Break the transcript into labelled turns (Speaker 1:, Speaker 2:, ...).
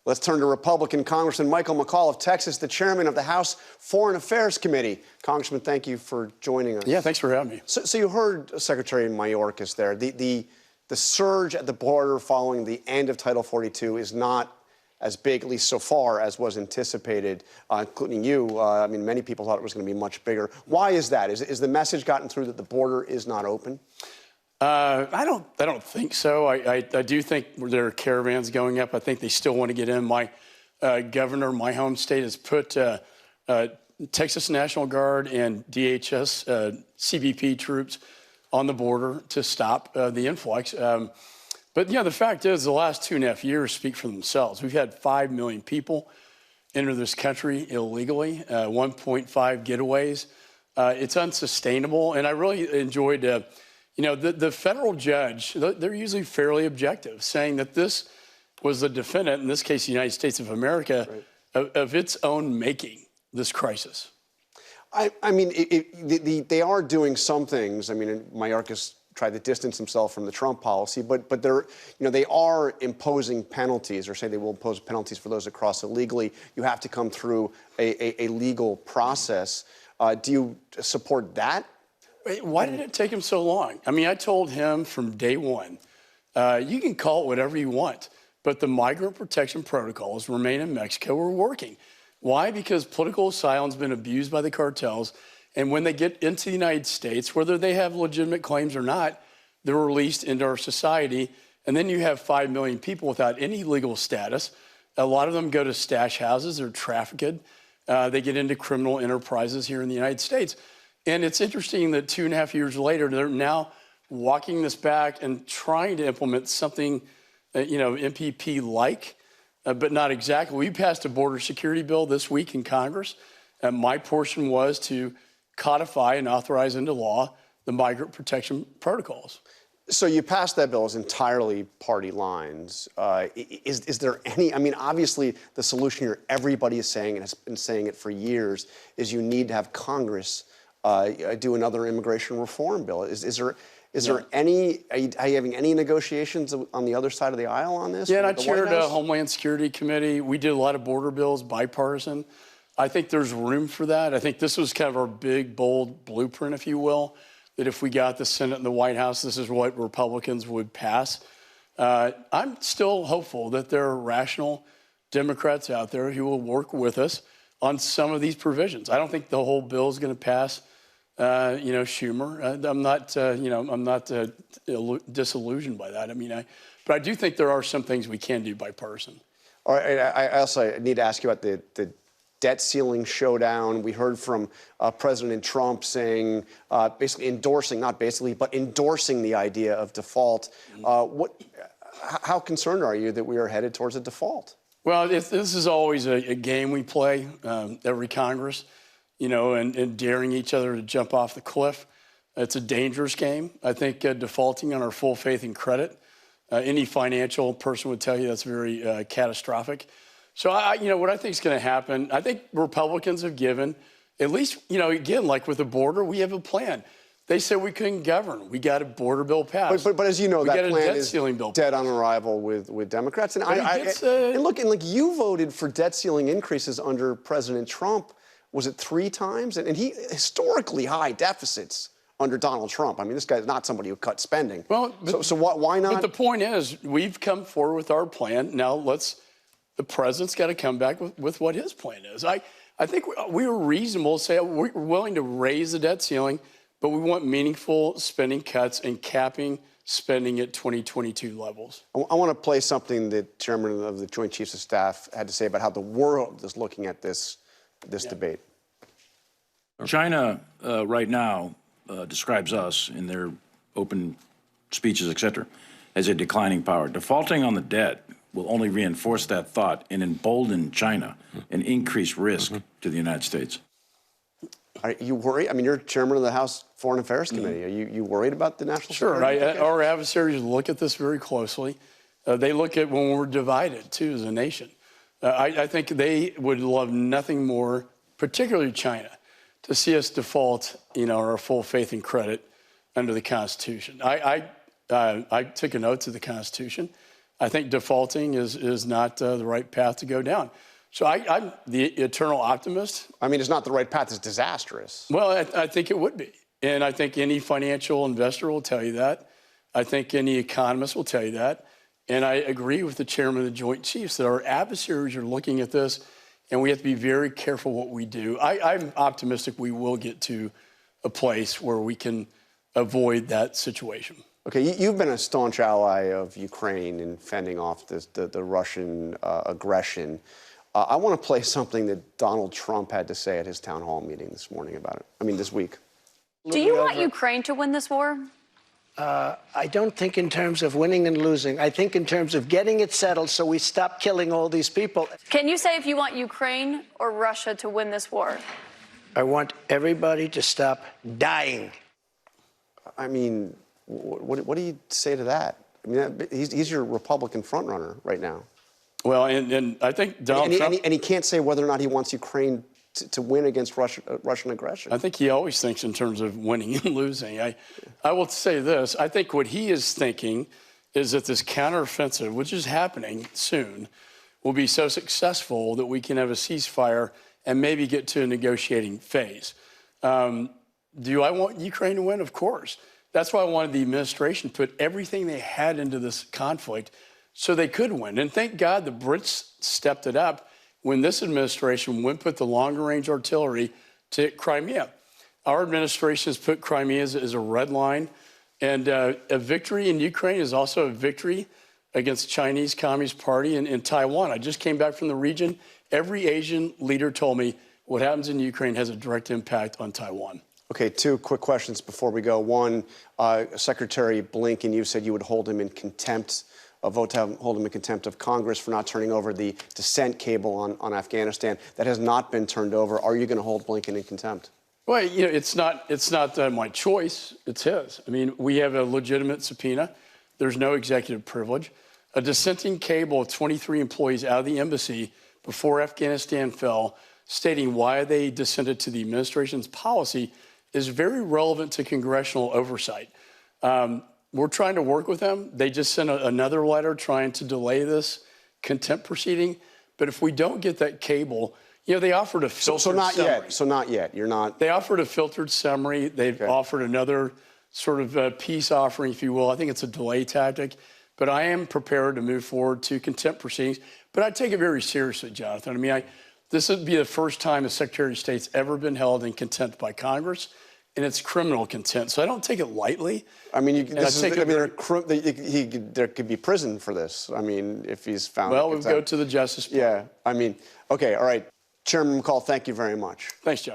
Speaker 1: Let's turn to Republican Congressman Michael McCaul of Texas, the chairman of the House Foreign Affairs Committee. Congressman, thank you for joining us.
Speaker 2: Yeah, thanks for having me.
Speaker 1: So you heard Secretary Mayorkas there. The surge at the border following the end of Title 42 is not as big, at least so far, as was anticipated, including you. I mean, many people thought it was going to be much bigger. Why is that? Is the message gotten through that the border is not open?
Speaker 2: I don't think so. I do think there are caravans going up. I think they still want to get in. My governor, my home state, has put Texas National Guard and DHS CBP troops on the border to stop the influx. But, the fact is the last 2.5 years speak for themselves. We've had 5 million people enter this country illegally, 1.5 getaways. It's unsustainable. And I really enjoyed the federal judge, they're usually fairly objective, saying that this was the defendant, in this case, the United States of America, right, of its own making, this crisis.
Speaker 1: I mean, they are doing some things. I mean, Mayorkas tried to distance himself from the Trump policy, but they are imposing penalties, or say they will impose penalties for those that cross illegally. You have to come through a legal process. Do you support that?
Speaker 2: Why did it take him so long? I mean, I told him from day one, you can call it whatever you want, but the migrant protection protocols remain in Mexico. We're working. Why? Because political asylum's been abused by the cartels, and when they get into the United States, whether they have legitimate claims or not, they're released into our society, and then you have 5 million people without any legal status. A lot of them go to stash houses, they're trafficked, they get into criminal enterprises here in the United States. And it's interesting that 2.5 years later, they're now walking this back and trying to implement something, MPP-like, but not exactly. We passed a border security bill this week in Congress. And my portion was to codify and authorize into law the migrant protection protocols.
Speaker 1: So you passed that bill as entirely party lines. Is there any, I mean, obviously the solution here, everybody is saying, and has been saying it for years, is you need to have Congress do another immigration reform bill. Is there any, are you having any negotiations on the other side of the aisle on this?
Speaker 2: Yeah, and I chaired a Homeland Security Committee. We did a lot of border bills, bipartisan. I think there's room for that. I think this was kind of our big, bold blueprint, if you will, that if we got the Senate and the White House, this is what Republicans would pass. I'm still hopeful that there are rational Democrats out there who will work with us on some of these provisions. I don't think the whole bill is going to pass, Schumer. I'm not disillusioned by that. I mean, but I do think there are some things we can do bipartisan.
Speaker 1: All right, I also need to ask you about the debt ceiling showdown. We heard from President Trump saying, basically endorsing, not basically, but endorsing the idea of default. How concerned are you that we are headed towards a default?
Speaker 2: Well, this is always a game we play every Congress, and daring each other to jump off the cliff. It's a dangerous game. I think defaulting on our full faith and credit, any financial person would tell you that's very catastrophic. So, what I think is going to happen, I think Republicans have given, at least, again, like with the border, we have a plan. They said we couldn't govern. We got a border bill passed.
Speaker 1: But as you know, that plan is dead on arrival with Democrats. And look, you voted for debt ceiling increases under President Trump. Was it 3 times? And he historically high deficits under Donald Trump. I mean, this guy's not somebody who cut spending. Well, so why not?
Speaker 2: But the point is, we've come forward with our plan. Now the president's got to come back with what his plan is. I think we were reasonable to say we're willing to raise the debt ceiling, but we want meaningful spending cuts and capping spending at 2022 levels.
Speaker 1: I want to play something that Chairman of the Joint Chiefs of Staff had to say about how the world is looking at this debate.
Speaker 3: China right now describes us in their open speeches, et cetera, as a declining power. Defaulting on the debt will only reinforce that thought and embolden China and increase risk to the United States.
Speaker 1: Are you worried? I mean, you're chairman of the House Foreign Affairs Committee. Are you worried about the national security?
Speaker 2: Sure. Our adversaries look at this very closely. They look at when we're divided, too, as a nation. I think they would love nothing more, particularly China, to see us default, our full faith and credit under the Constitution. I took a note to the Constitution. I think defaulting is not the right path to go down. So I'm the eternal optimist.
Speaker 1: I mean, it's not the right path. It's disastrous.
Speaker 2: Well, I think it would be. And I think any financial investor will tell you that. I think any economist will tell you that. And I agree with the chairman of the Joint Chiefs that our adversaries are looking at this, and we have to be very careful what we do. I'm optimistic we will get to a place where we can avoid that situation.
Speaker 1: Okay, you've been a staunch ally of Ukraine in fending off the Russian aggression. I want to play something that Donald Trump had to say at his town hall meeting this morning about it. I mean, this week.
Speaker 4: Do you want Ukraine to win this war?
Speaker 5: I don't think in terms of winning and losing. I think in terms of getting it settled so we stop killing all these people.
Speaker 4: Can you say if you want Ukraine or Russia to win this war?
Speaker 5: I want everybody to stop dying.
Speaker 1: I mean, what do you say to that? I mean, he's your Republican frontrunner right now.
Speaker 2: Well, and I think Donald Trump...
Speaker 1: And he can't say whether or not he wants Ukraine to win against Russian aggression.
Speaker 2: I think he always thinks in terms of winning and losing. I will say this. I think what he is thinking is that this counteroffensive, which is happening soon, will be so successful that we can have a ceasefire and maybe get to a negotiating phase. Do I want Ukraine to win? Of course. That's why I wanted the administration to put everything they had into this conflict so they could win. And thank God the Brits stepped it up when this administration went put the longer-range artillery to hit Crimea. Our administration has put Crimea as a red line, and a victory in Ukraine is also a victory against the Chinese Communist Party in Taiwan. I just came back from the region. Every Asian leader told me what happens in Ukraine has a direct impact on Taiwan.
Speaker 1: Okay, two quick questions before we go. One, Secretary Blinken, you said you would hold him in contempt, vote to hold him in contempt of Congress for not turning over the descent cable on Afghanistan. That has not been turned over. Are you going to hold Blinken in contempt?
Speaker 2: Well, you know, it's not my choice. It's his. I mean, we have a legitimate subpoena. There's no executive privilege. A dissenting cable of 23 employees out of the embassy before Afghanistan fell, stating why they dissented to the administration's policy, is very relevant to congressional oversight. We're trying to work with them. They just sent another letter trying to delay this contempt proceeding. But if we don't get that cable, you know, they offered a filtered summary.
Speaker 1: So not yet. You're not.
Speaker 2: They offered a filtered summary. They've offered another sort of peace offering, if you will. I think it's a delay tactic. But I am prepared to move forward to contempt proceedings. But I take it very seriously, Jonathan. I mean, this would be the first time a Secretary of State's ever been held in contempt by Congress, and it's criminal contempt. So I don't take it lightly.
Speaker 1: I mean, there could be prison for this. I mean, if he's found.
Speaker 2: Well, we'll go to the Justice Department.
Speaker 1: Yeah. I mean, okay. All right. Chairman McCaul, thank you very much.
Speaker 2: Thanks, John.